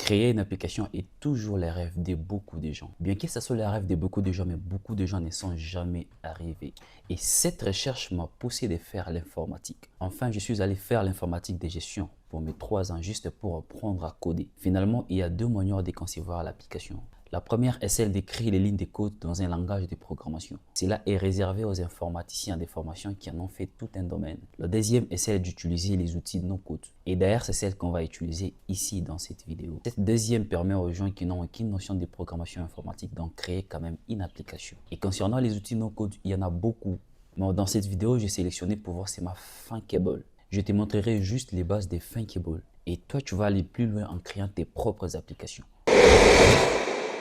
Créer une application est toujours le rêve de beaucoup de gens. Bien que ce soit le rêve de beaucoup de gens, mais beaucoup de gens ne sont jamais arrivés. Et cette recherche m'a poussé de faire l'informatique. Enfin, je suis allé faire l'informatique de gestion pour mes 3 ans, juste pour apprendre à coder. Finalement, il y a deux manières de concevoir l'application. La première est celle d'écrire les lignes de code dans un langage de programmation. Cela est réservé aux informaticiens des formations qui en ont fait tout un domaine. La deuxième est celle d'utiliser les outils no-code. Et d'ailleurs, c'est celle qu'on va utiliser ici dans cette vidéo. Cette deuxième permet aux gens qui n'ont aucune notion de programmation informatique d'en créer quand même une application. Et concernant les outils no-code, il y en a beaucoup. Mais dans cette vidéo, j'ai sélectionné pour voir c'est ma Funkable. Je te montrerai juste les bases des Funkable. Et toi, tu vas aller plus loin en créant tes propres applications.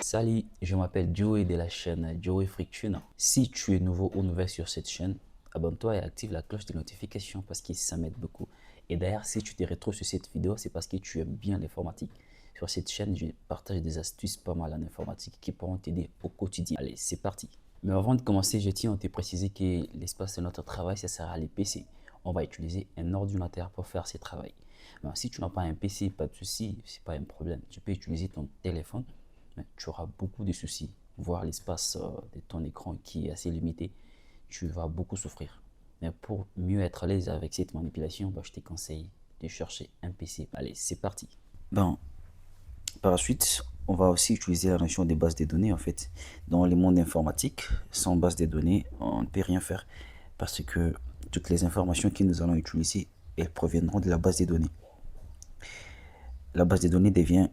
Salut, je m'appelle Joey de la chaîne Joey Friction. Si tu es nouveau ou nouvelle sur cette chaîne, abonne-toi et active la cloche de notification parce que ça m'aide beaucoup. Et d'ailleurs, si tu te retrouves sur cette vidéo, c'est parce que tu aimes bien l'informatique. Sur cette chaîne, je partage des astuces pas mal en informatique qui pourront t'aider au quotidien. Allez, c'est parti. Mais avant de commencer, je tiens à te préciser que l'espace de notre travail, ça sera les PC. On va utiliser un ordinateur pour faire ce travail. Mais si tu n'as pas un PC, pas de souci, c'est pas un problème. Tu peux utiliser ton téléphone. Mais tu auras beaucoup de soucis, voire l'espace de ton écran qui est assez limité, tu vas beaucoup souffrir. Mais pour mieux être à l'aise avec cette manipulation, je te conseille de chercher un PC. Allez, c'est parti. Bon, par la suite, on va aussi utiliser la notion des bases de données en fait. Dans le monde informatique, sans base de données, on ne peut rien faire parce que toutes les informations que nous allons utiliser, elles proviendront de la base de données. La base de données devient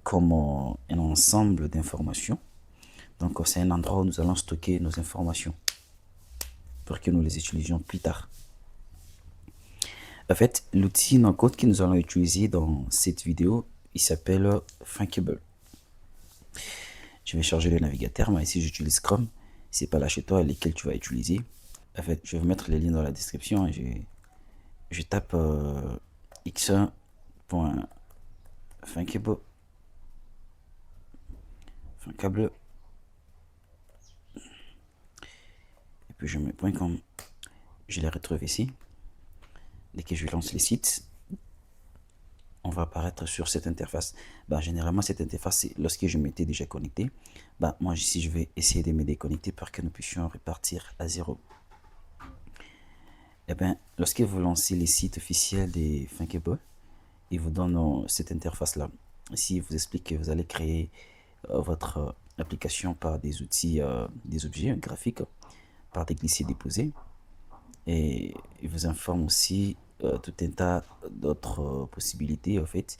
comme un ensemble d'informations. Donc c'est un endroit où nous allons stocker nos informations pour que nous les utilisions plus tard. En fait, l'outil no-code que nous allons utiliser dans cette vidéo, il s'appelle Funkable. Je vais charger le navigateur, mais ici j'utilise Chrome. C'est pas là chez toi lesquels tu vas utiliser. En fait, je vais mettre les liens dans la description. Je tape x1.funkable. Funkable. Et puis je mets .com. Je les retrouve ici. Dès que je lance les sites, on va apparaître sur cette interface. Généralement, cette interface, c'est lorsque je m'étais déjà connecté. Moi, ici, je vais essayer de me déconnecter pour que nous puissions repartir à zéro. Lorsque vous lancez les sites officiels des Funkable, il vous donne cette interface-là. Ici, il vous explique que vous allez créer votre application par des outils, des objets graphiques, par des glisser-déposer. Et il vous informe aussi tout un tas d'autres possibilités en fait.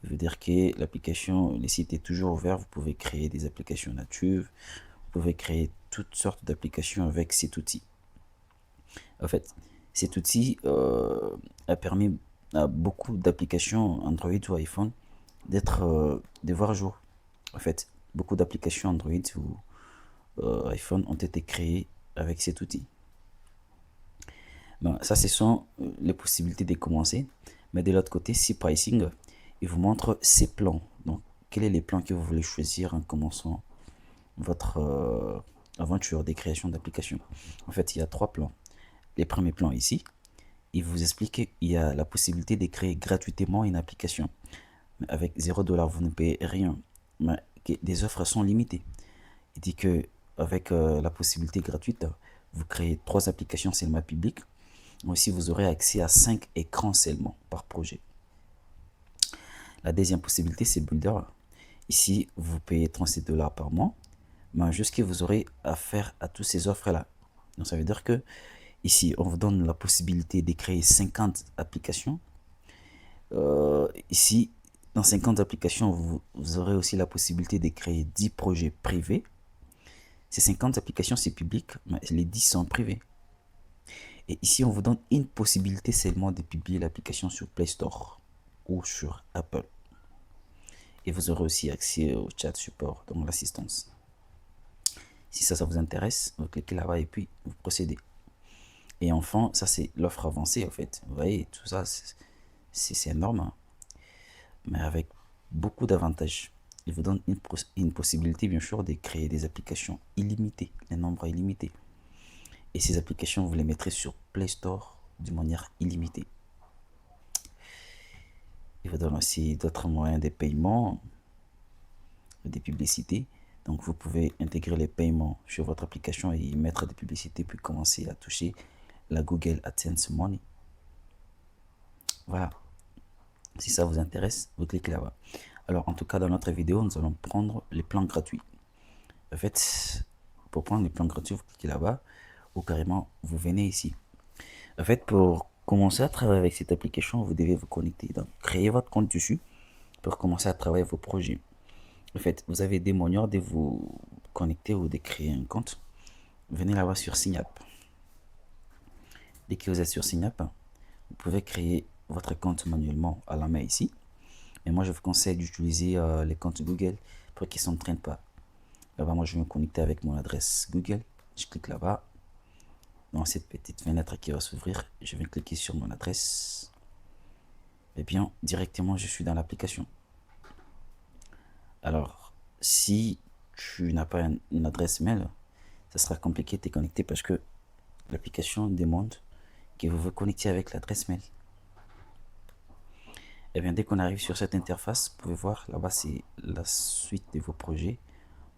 Il veut dire que l'application, le site est toujours ouvert, vous pouvez créer des applications natives, vous pouvez créer toutes sortes d'applications avec cet outil. En fait, cet outil a permis à beaucoup d'applications Android ou iPhone de voir jour. En fait, beaucoup d'applications Android ou iPhone ont été créées avec cet outil. Ça, ce sont les possibilités de commencer. Mais de l'autre côté, si Pricing, il vous montre ses plans. Donc, quels sont les plans que vous voulez choisir en commençant votre aventure des créations d'applications. En fait, il y a 3 plans. Les premiers plans ici, il vous explique qu'il y a la possibilité de créer gratuitement une application. Mais avec 0$, vous ne payez rien. Mais que des offres sont limitées. Il dit que avec la possibilité gratuite, vous créez 3 applications seulement publiques. Aussi, vous aurez accès à 5 écrans seulement par projet. La deuxième possibilité, c'est Builder. Ici, vous payez 37$ par mois, mais jusqu'à vous aurez affaire à toutes ces offres-là. Donc, ça veut dire que ici, on vous donne la possibilité de créer 50 applications. Ici, dans 50 applications, vous aurez aussi la possibilité de créer 10 projets privés. Ces 50 applications, c'est public, mais les 10 sont privés. Et ici, on vous donne une possibilité seulement de publier l'application sur Play Store ou sur Apple. Et vous aurez aussi accès au chat support, donc l'assistance. Si ça vous intéresse, vous cliquez là-bas et puis vous procédez. Et enfin, ça c'est l'offre avancée en fait. Vous voyez, tout ça, c'est énorme, hein. Mais avec beaucoup d'avantages. Il vous donne une possibilité, bien sûr, de créer des applications illimitées, un nombre illimité. Et ces applications, vous les mettrez sur Play Store de manière illimitée. Il vous donne aussi d'autres moyens de paiement, des publicités. Donc vous pouvez intégrer les paiements sur votre application et y mettre des publicités puis commencer à toucher la Google AdSense Money. Voilà. Si ça vous intéresse, vous cliquez là-bas. Alors en tout cas dans notre vidéo, nous allons prendre les plans gratuits. En fait, pour prendre les plans gratuits, vous cliquez là-bas ou carrément vous venez ici. En fait, pour commencer à travailler avec cette application, vous devez vous connecter. Donc créez votre compte dessus pour commencer à travailler vos projets. En fait, vous avez des moyens de vous connecter ou de créer un compte. Venez là-bas sur SignApp. Dès que vous êtes sur SignApp, vous pouvez créer votre compte manuellement à la main ici. Et moi, je vous conseille d'utiliser les comptes Google pour qu'ils ne s'entraînent pas. Là-bas, moi, je vais me connecter avec mon adresse Google. Je clique là-bas. Dans cette petite fenêtre qui va s'ouvrir, je vais cliquer sur mon adresse. Et bien, directement, je suis dans l'application. Alors, si tu n'as pas une adresse mail, ça sera compliqué de te connecter parce que l'application demande que vous vous connectiez avec l'adresse mail. Et bien, dès qu'on arrive sur cette interface, vous pouvez voir là-bas, c'est la suite de vos projets.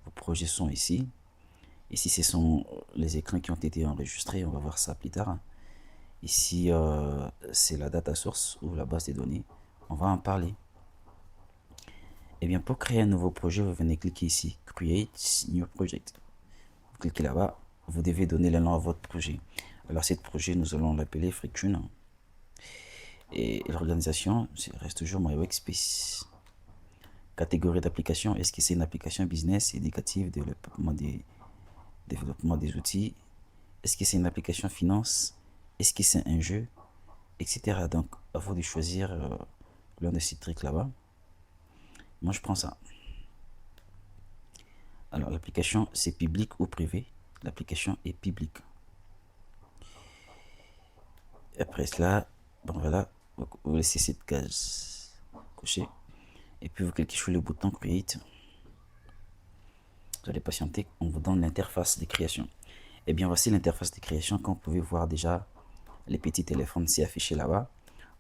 Vos projets sont ici. Ici, ce sont les écrans qui ont été enregistrés. On va voir ça plus tard. Ici, c'est la data source ou la base des données. On va en parler. Et bien, pour créer un nouveau projet, vous venez cliquer ici, Create New Project. Vous cliquez là-bas. Vous devez donner le nom à votre projet. Alors, ce projet, nous allons l'appeler Freetune. Et l'organisation reste toujours My Workspace. Catégorie d'application, est-ce que c'est une application business, éducative, développement des outils? Est-ce que c'est une application finance? Est-ce que c'est un jeu? Etc. Donc, à vous de choisir l'un de ces trucs là-bas. Moi, je prends ça. Alors, l'application, c'est public ou privé? L'application est publique. Et après cela, bon voilà, vous laissez cette case cochée. Et puis, vous cliquez sur le bouton Create. Vous allez patienter, on vous donne l'interface de création. Et bien, voici l'interface de création. Comme vous pouvez voir déjà, les petits téléphones s'y affichés là-bas.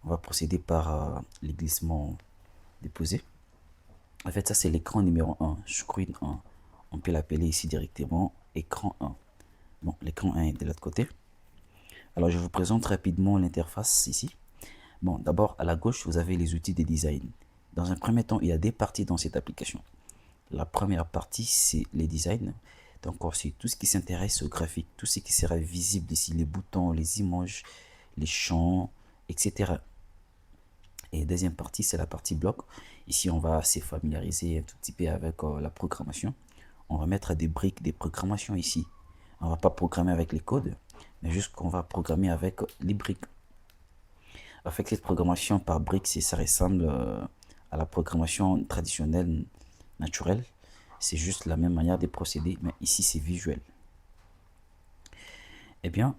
On va procéder par les glissements déposés. En fait, ça, c'est l'écran numéro 1, screen 1. On peut l'appeler ici directement écran 1. Bon, l'écran 1 est de l'autre côté. Alors, je vous présente rapidement l'interface ici. Bon, d'abord, à la gauche, vous avez les outils de design. Dans un premier temps, il y a des parties dans cette application. La première partie, c'est les designs. Donc, c'est tout ce qui s'intéresse au graphique, tout ce qui sera visible ici, les boutons, les images, les champs, etc. Et deuxième partie, c'est la partie bloc. Ici, on va se familiariser un tout petit peu avec la programmation. On va mettre des briques, des programmations ici. On ne va pas programmer avec les codes, mais juste qu'on va programmer avec les briques. Avec cette programmation par briques, ça ressemble à la programmation traditionnelle, naturelle. C'est juste la même manière de procéder, mais ici, c'est visuel. Eh bien,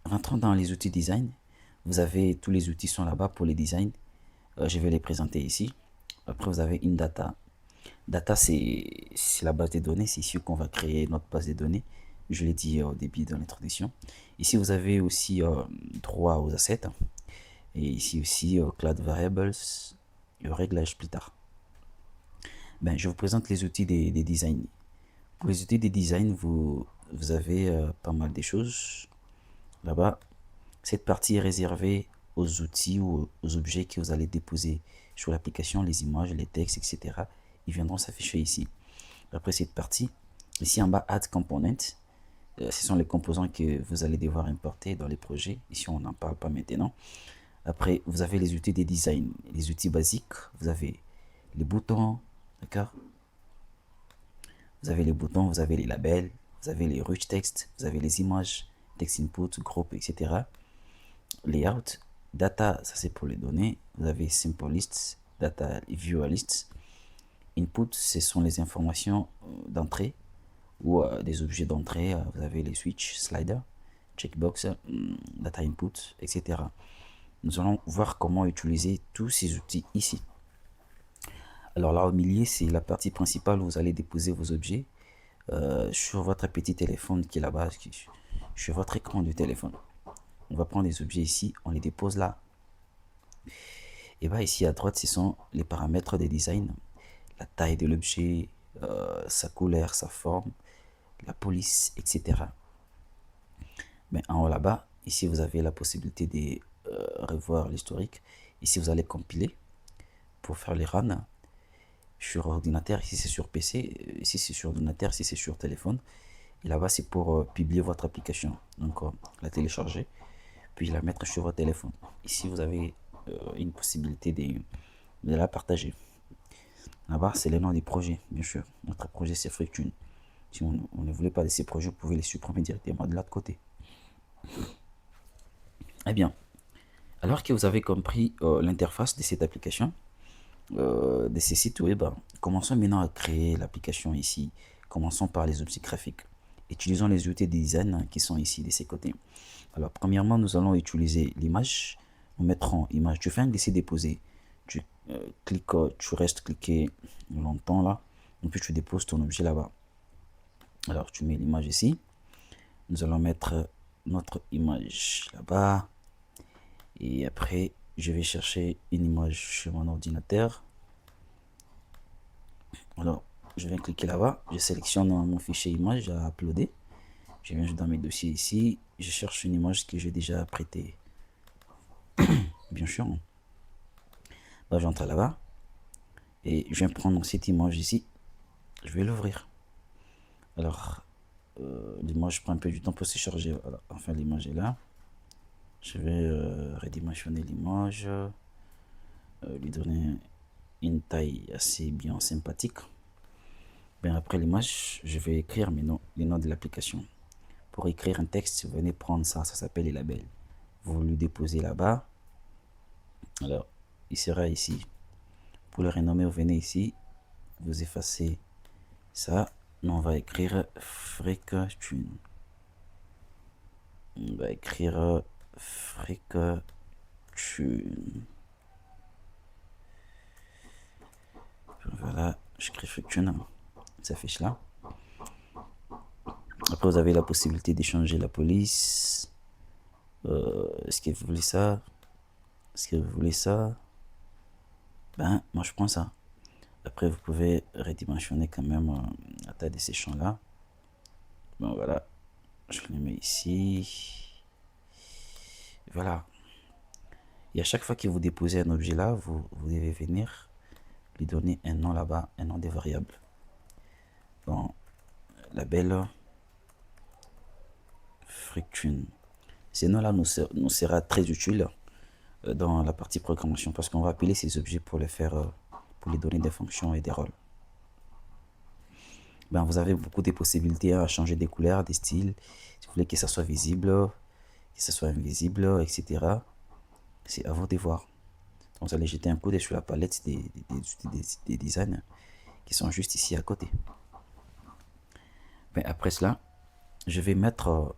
rentrons dans les outils design. Vous avez tous les outils sont là-bas pour les designs. Je vais les présenter ici. Après, vous avez une data. Data, c'est la base de données. C'est ici qu'on va créer notre base de données. Je l'ai dit au début dans l'introduction. Ici, vous avez aussi droit aux assets. Et ici aussi, Cloud Variables, le réglage plus tard. Ben, je vous présente les outils des designs. Pour les outils des designs, vous avez pas mal de choses. Là-bas, cette partie est réservée aux outils ou aux objets que vous allez déposer sur l'application, les images, les textes, etc. Ils viendront s'afficher ici. Après cette partie, ici en bas, Add Component. Ce sont les composants que vous allez devoir importer dans les projets. Ici, on n'en parle pas maintenant. Après, vous avez les outils des designs, les outils basiques. Vous avez les boutons, d'accord? Vous avez les boutons, vous avez les labels, vous avez les rich text, vous avez les images, text input, groupe, etc. Layout, data, ça c'est pour les données. Vous avez simple list, data viewer list. Input, ce sont les informations d'entrée ou des objets d'entrée. Vous avez les switch, slider, checkbox, data input, etc. Nous allons voir comment utiliser tous ces outils ici. Alors là au milieu, c'est la partie principale où vous allez déposer vos objets sur votre petit téléphone qui est là-bas, sur votre écran du téléphone. On va prendre les objets ici, on les dépose là. Et bah ici à droite, ce sont les paramètres des designs. La taille de l'objet, sa couleur, sa forme, la police, etc. Mais en haut là-bas, ici vous avez la possibilité de revoir l'historique. Ici vous allez compiler pour faire les runs sur ordinateur. Ici c'est sur PC, ici c'est sur ordinateur, ici c'est sur téléphone. Et là-bas c'est pour publier votre application. Donc la télécharger, puis la mettre sur votre téléphone. Ici vous avez une possibilité de la partager. Là-bas c'est le nom du projet, bien sûr. Notre projet c'est Frictune. Si on ne voulait pas de ces projets, vous pouvez les supprimer directement de l'autre côté. Eh bien, alors que vous avez compris l'interface de cette application, de ces sites web, commençons maintenant à créer l'application ici. Commençons par les objets graphiques. Utilisons les outils de design qui sont ici de ces côtés. Alors, premièrement, nous allons utiliser l'image. Nous mettrons image. Tu fais un glisser-déposer. Tu cliques, tu restes cliqué longtemps là. Et puis tu déposes ton objet là-bas. Alors, tu mets l'image ici. Nous allons mettre notre image là-bas. Et après, je vais chercher une image sur mon ordinateur. Alors, je viens cliquer là-bas. Je sélectionne mon fichier image à uploader. Je viens dans mes dossiers ici. Je cherche une image que j'ai déjà prêtée. Bien sûr. Bah, j'entre là-bas. Et je viens prendre cette image ici. Je vais l'ouvrir. Alors, l'image prend un peu du temps pour se charger. Voilà. Enfin, l'image est là. Je vais redimensionner l'image. Lui donner une taille assez bien sympathique. Bien, après l'image, je vais écrire les noms de l'application. Pour écrire un texte, vous venez prendre ça, ça s'appelle les labels. Vous le déposez là-bas. Alors, il sera ici. Pour le renommer, vous venez ici, vous effacez ça. Nous, on va écrire Frictune. On va écrire Frictune. Voilà, j'écris Frictune. Ça s'affiche là. Après, vous avez la possibilité d'échanger la police. Est-ce que vous voulez ça? Est-ce que vous voulez ça? Ben, moi je prends ça. Après, vous pouvez redimensionner quand même la taille de ces champs-là. Bon, voilà. Je les mets ici. Voilà. Et à chaque fois que vous déposez un objet là, vous devez venir lui donner un nom là-bas, un nom des variables. Bon, label Frictune. Ce nom-là nous sera très utile dans la partie programmation parce qu'on va appeler ces objets pour les faire, pour les donner des fonctions et des rôles. Ben, vous avez beaucoup de possibilités à changer des couleurs, des styles. Si vous voulez que ça soit visible, que ça soit invisible, etc. C'est à vous de voir. Donc, vous allez jeter un coup d'œil sur la palette des designs qui sont juste ici à côté. Ben, après cela, je vais mettre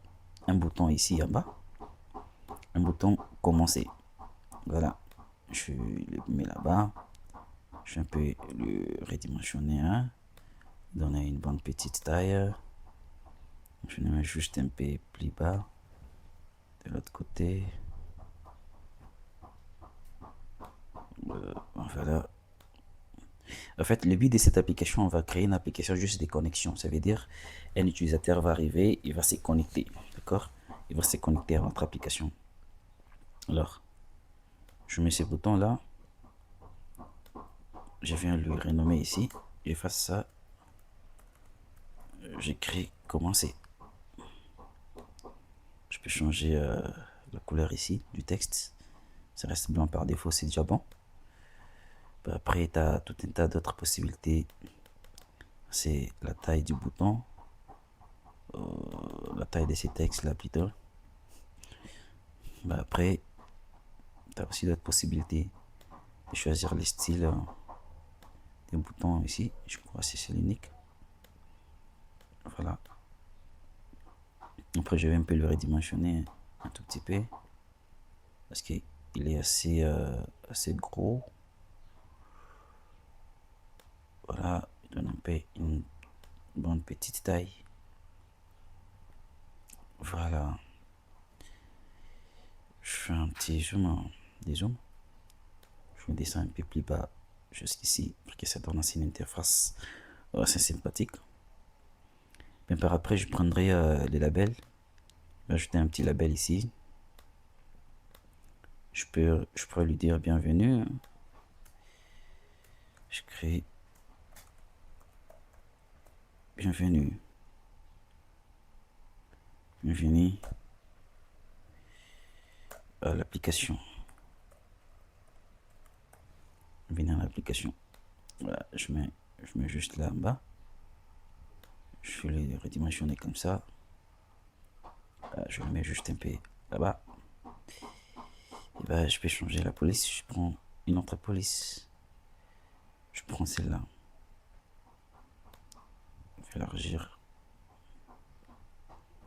un bouton ici en bas. Un bouton commencer. Voilà. Je le mets là-bas. Je vais un peu le redimensionner. Hein. Donner une bonne petite taille. Je le mets juste un peu plus bas. De l'autre côté. Voilà. En fait, le but de cette application, on va créer une application juste de connexion. Ça veut dire, un utilisateur va arriver, il va se connecter. D'accord? Il va se connecter à notre application. Alors, je mets ce bouton là. Je viens le renommer ici. J'efface ça. J'écris commencer. Je peux changer la couleur ici du texte. Ça reste blanc par défaut, c'est déjà bon. Après, tu as tout un tas d'autres possibilités. C'est la taille du bouton. La taille de ces textes là plutôt. Après, tu as aussi d'autres possibilités de choisir les styles des boutons ici. Je crois que c'est l'unique. Voilà. Après, je vais un peu le redimensionner un tout petit peu. Parce qu'il est assez gros. Voilà, il donne un peu une bonne petite taille. Voilà. Je fais un petit zoom, des zooms. Je me descends un peu plus bas jusqu'ici pour que ça donne ainsi une interface assez sympathique. Bien par après, je prendrai les labels. Je vais ajouter un petit label ici. Je pourrais lui dire bienvenue. Je crée bienvenue. Bienvenue à l'application. Bienvenue à l'application. Voilà, je mets juste là en bas. Je vais le redimensionner comme ça. Je le mets juste un peu là-bas. Et ben, je peux changer la police. Je prends une autre police. Je prends celle-là. Je vais élargir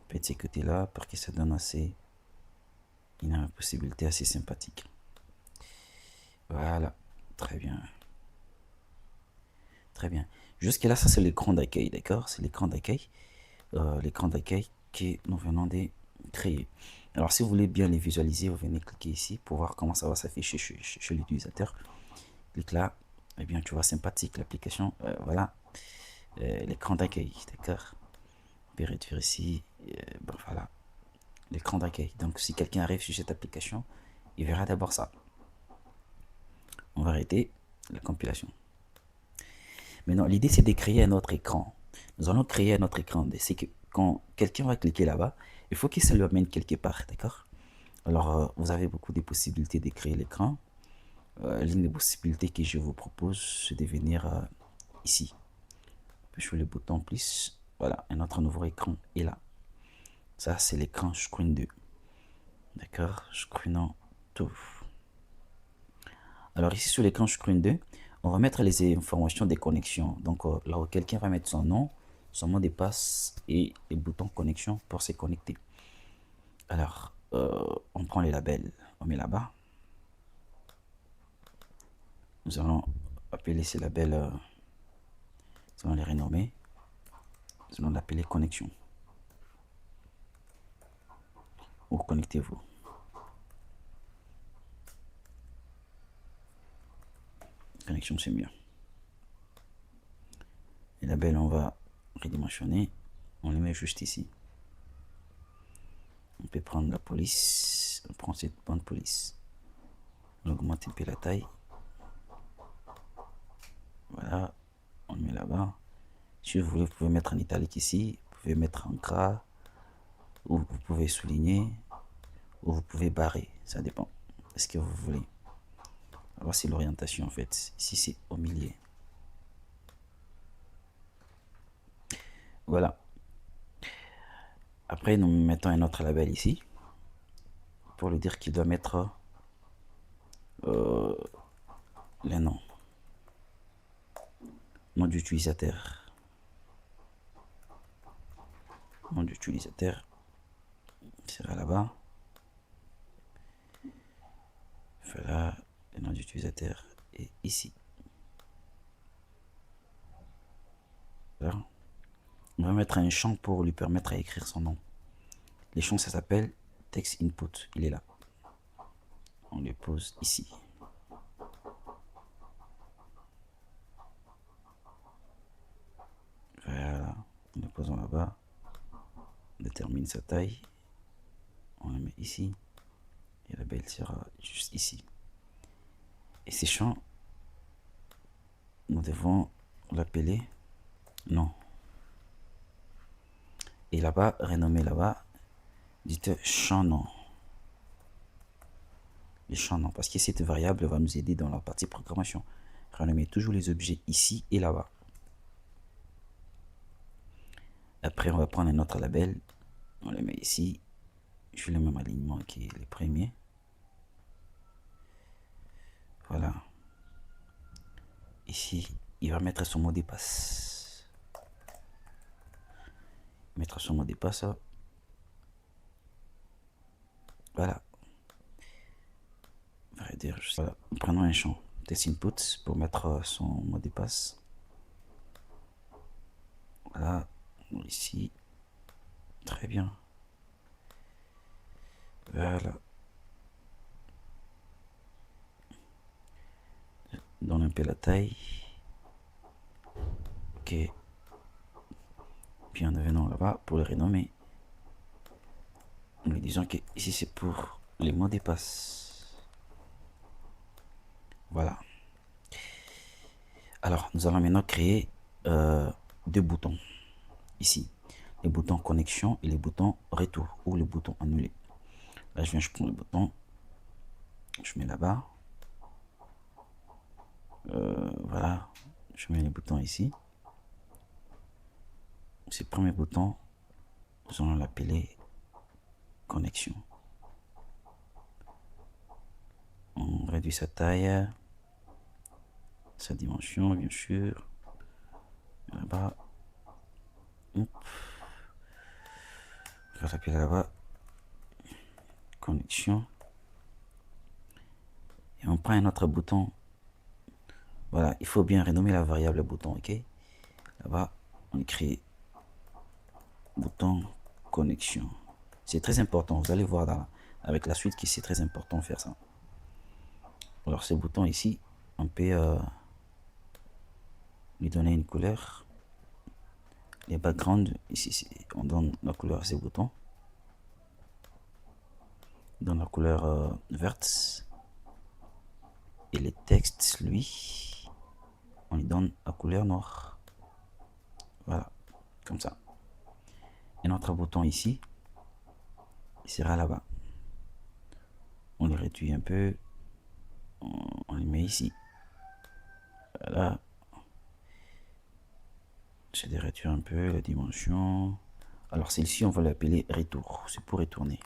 petit côté là pour que ça donne assez une possibilité assez sympathique. Voilà, très bien. Très bien. Jusque là, ça c'est l'écran d'accueil, d'accord? C'est l'écran d'accueil. L'écran d'accueil que nous venons de créer. Alors, si vous voulez bien les visualiser, vous venez cliquer ici pour voir comment ça va s'afficher chez l'utilisateur. Clique là, et bien tu vois sympathique l'application. Voilà, l'écran d'accueil, d'accord? On peut réduire ici. Bon, voilà, l'écran d'accueil. Donc, si quelqu'un arrive sur cette application, il verra d'abord ça. On va arrêter la compilation. Maintenant, l'idée c'est de créer un autre écran. Nous allons créer un autre écran. C'est que quand quelqu'un va cliquer là-bas, il faut que ça lui amène quelque part, d'accord? Alors, vous avez beaucoup de possibilités de créer l'écran. L'une des possibilités que je vous propose, c'est de venir ici. Je fais le bouton plus. Voilà, un autre nouveau écran est là. Ça, c'est l'écran Screen 2. D'accord? Screenant tout. Alors ici sur l'écran Screen 2, on va mettre les informations des connexions. Donc là où quelqu'un va mettre son nom, son mot de passe et le bouton connexion pour se connecter. Alors, on prend les labels, on met là-bas. Nous allons appeler ces labels, nous allons les renommer. Nous allons l'appeler connexion. Ou connectez-vous. Connexion, c'est mieux. Les labels, on va redimensionner. On les met juste ici. On peut prendre la police. On prend cette bande police. On augmente un peu la taille. Voilà. On met là-bas. Si vous voulez, vous pouvez mettre en italique ici. Vous pouvez mettre en gras. Ou vous pouvez souligner. Ou vous pouvez barrer. Ça dépend de ce que vous voulez. Voici l'orientation en fait. Ici, c'est au milieu. Voilà. Après, nous mettons un autre label ici pour lui dire qu'il doit mettre les noms. Nom d'utilisateur. Nom d'utilisateur sera là-bas. Voilà, le nom d'utilisateur est ici. Voilà. On va mettre un champ pour lui permettre à écrire son nom. Les champs, ça s'appelle text input. Il est là. On le pose ici. Voilà. On le pose là-bas. On détermine sa taille. On le met ici. Et la belle sera juste ici. Et ces champs, nous devons l'appeler nom. Et là-bas, renommer là-bas, dites champ nom. Les champs nom. Parce que cette variable va nous aider dans la partie programmation. Renommer toujours les objets ici et là-bas. Après, on va prendre un autre label. On le met ici. Je fais le même alignement qui est le premier. Voilà. Ici, il va mettre son mot de passe. Mettre son mot de passe. Voilà. Voilà. Prenons un champ test input pour mettre son mot de passe. Voilà. Ici. Très bien. Voilà. donne un peu la taille. Ok. Puis en venant là-bas pour le renommer. Nous disons que ici c'est pour les mots de passe. Voilà. Alors nous allons maintenant créer deux boutons ici. Les boutons connexion et les boutons retour ou le bouton annuler. Là je prends le bouton, je mets là-bas. Voilà, je mets les boutons ici. Ce premier bouton, nous allons l'appeler connexion. On réduit sa taille, sa dimension, bien sûr. Là-bas. On va l'appeler là-bas connexion. Et on prend un autre bouton. Voilà, il faut bien renommer la variable bouton, ok? Là-bas, on écrit bouton connexion. C'est très important, vous allez voir avec la suite que c'est très important de faire ça. Alors ce bouton ici, on peut lui donner une couleur. Les backgrounds, ici, on donne la couleur à ces boutons. On donne la couleur verte. Et les textes, lui, on lui donne la couleur noire. Voilà, comme ça. Et notre bouton ici, il sera là-bas. On les réduit un peu. On les met ici. Voilà. J'ai de réduire un peu la dimension. Alors celle-ci, on va l'appeler retour. C'est pour retourner.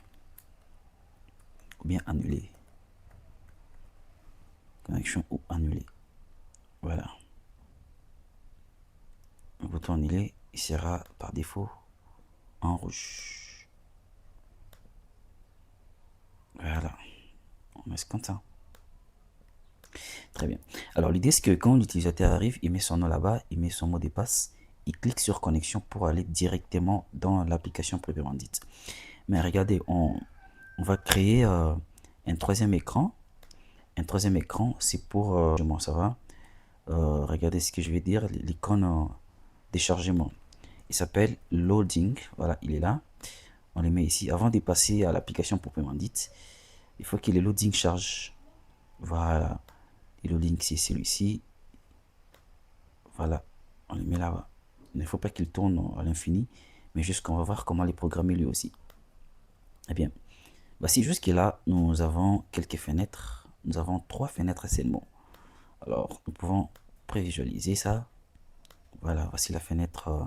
Ou bien annuler. Connexion ou annuler. Voilà. Le bouton annuler, il sera par défaut en rouge. Voilà. On met ce comme ça. Très bien. Alors l'idée c'est que quand l'utilisateur arrive, il met son nom là-bas, il met son mot de passe, il clique sur connexion pour aller directement dans l'application proprement dite. Mais regardez, on va créer un troisième écran. Un troisième écran, c'est pour ça va. Regardez ce que je vais dire, l'icône de chargement. Il s'appelle loading. Voilà, il est là. On le met ici. Avant de passer à l'application proprement dite, il faut que le loading charge. Voilà. Et le link c'est celui-ci. Voilà, on le met là-bas. Il ne faut pas qu'il tourne à l'infini, mais juste qu'on va voir comment les programmer lui aussi. Eh bien, voici jusque là, nous avons quelques fenêtres. Nous avons 3 fenêtres seulement. Alors, nous pouvons prévisualiser ça. Voilà, voici la fenêtre,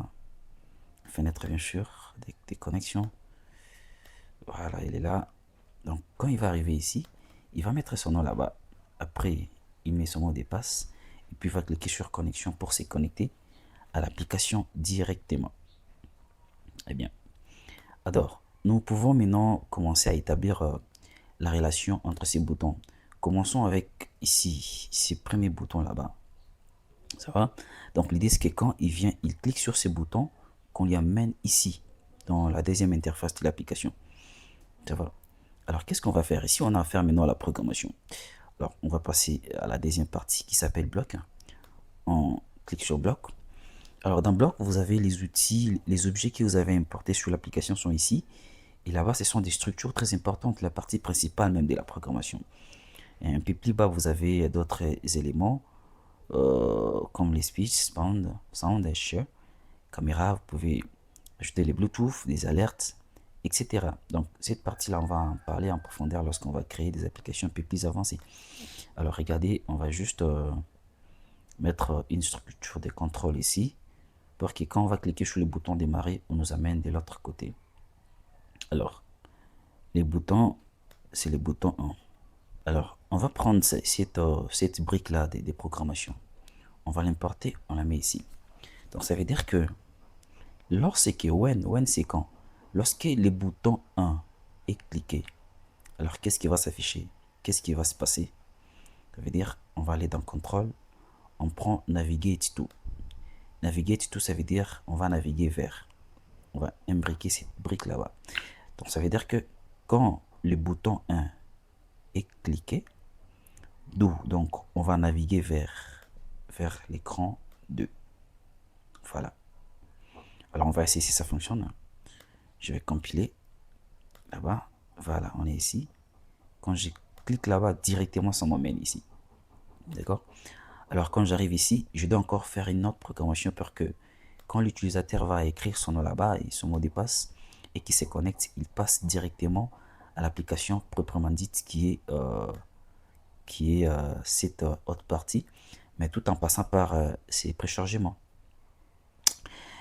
bien sûr, des connexions. Voilà, elle est là. Donc, quand il va arriver ici, il va mettre son nom là-bas. Après, il met son mot de passe et puis il va cliquer sur connexion pour se connecter à l'application directement. Eh bien, alors, nous pouvons maintenant commencer à établir la relation entre ces boutons. Commençons avec ici, ces premiers boutons là-bas. Ça va? Donc l'idée c'est que quand il vient, il clique sur ces boutons, qu'on lui amène ici, dans la deuxième interface de l'application. Ça va? Alors qu'est-ce qu'on va faire? Ici on a affaire maintenant à la programmation. Alors on va passer à la deuxième partie qui s'appelle bloc. On clique sur bloc. Alors dans bloc, vous avez les outils, les objets que vous avez importés sur l'application sont ici. Et là-bas, ce sont des structures très importantes, la partie principale même de la programmation. Et un peu plus bas, vous avez d'autres éléments comme les speech, sound et share, caméra, vous pouvez ajouter les Bluetooth, des alertes, etc. Donc cette partie-là, on va en parler en profondeur lorsqu'on va créer des applications un peu plus avancées. Alors regardez, on va juste mettre une structure de contrôle ici pour que quand on va cliquer sur le bouton démarrer, on nous amène de l'autre côté. Alors, les boutons, c'est le bouton 1. Alors, on va prendre cette brique-là des programmations. On va l'importer, on la met ici. Donc, ça veut dire que lorsque when c'est quand? Lorsque le bouton 1 est cliqué, alors qu'est-ce qui va s'afficher? Qu'est-ce qui va se passer? Ça veut dire, on va aller dans contrôle, on prend navigate to. Navigate to, ça veut dire, on va naviguer vers. On va imbriquer cette brique là-bas. Donc, ça veut dire que quand le bouton 1 est cliqué, d'où donc on va naviguer vers l'écran 2. Voilà. Alors on va essayer si ça fonctionne. Je vais compiler là-bas. Voilà, on est ici. Quand je clique là-bas, directement ça m'emmène ici. D'accord? Alors quand j'arrive ici, je dois encore faire une autre programmation pour que quand l'utilisateur va écrire son nom là-bas et son mot de passe et qu'il se connecte, il passe directement à l'application proprement dite qui est cette autre partie, mais tout en passant par ces préchargements.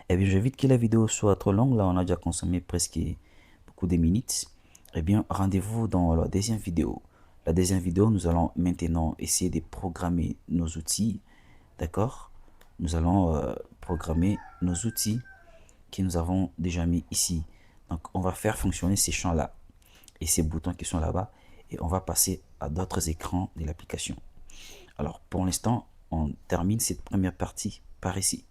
Eh bien, j'évite que la vidéo soit trop longue. Là, on a déjà consommé presque beaucoup de minutes. Eh bien, rendez-vous dans la deuxième vidéo. La deuxième vidéo, nous allons maintenant essayer de programmer nos outils. D'accord? Nous allons programmer nos outils que nous avons déjà mis ici. Donc, on va faire fonctionner ces champs-là et ces boutons qui sont là-bas. Et on va passer à d'autres écrans de l'application. Alors, pour l'instant, on termine cette première partie par ici.